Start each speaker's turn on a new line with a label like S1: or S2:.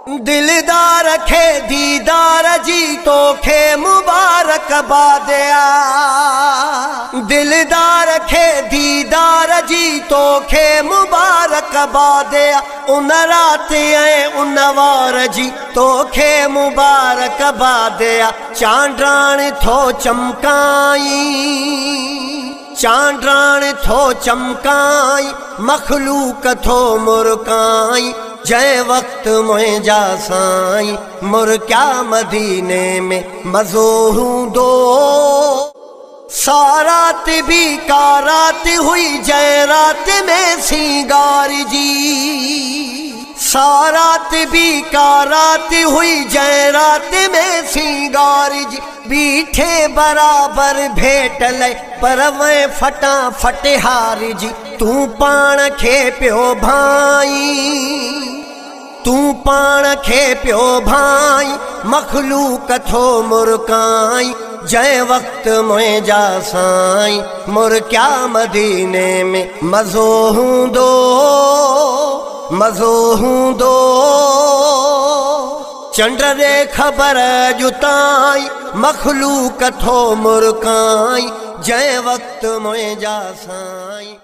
S1: दिलदार खे दीदार जी तोखे मुबारकबादिया। दिलदार खे दीदार जी तोखे मुबारकबादिया। उन राति ऐं उन वार जी तोखे मुबारकबादिया। चांडाण थो चमकाई, चांडाण थो चमकाई, मखलूक थो मुरकाई। जै वक्त मुंहिंजा साईं मुर्किया मदीने में मज़ो हूंदो। सारात भी कारात हुई जै रात में सिंगार जी। सारात भी कारात हुई जै रात में सिंगार जी। बीठे बराबर भेट लय पर वह फटा फटहार जी। तू पाण खे पियो भाई, तू पाण खे पियो भाई, मखलूक थो मुरकाई। जै वक्त मुंहिंजा साईं मुर्किया मदीने में मज़ो हूंदो, मज़ो हूंदो। चंड रे ख़बर जुताई, मखलूक थो मुरकाई। जै वक्त मुंहिंजा साईं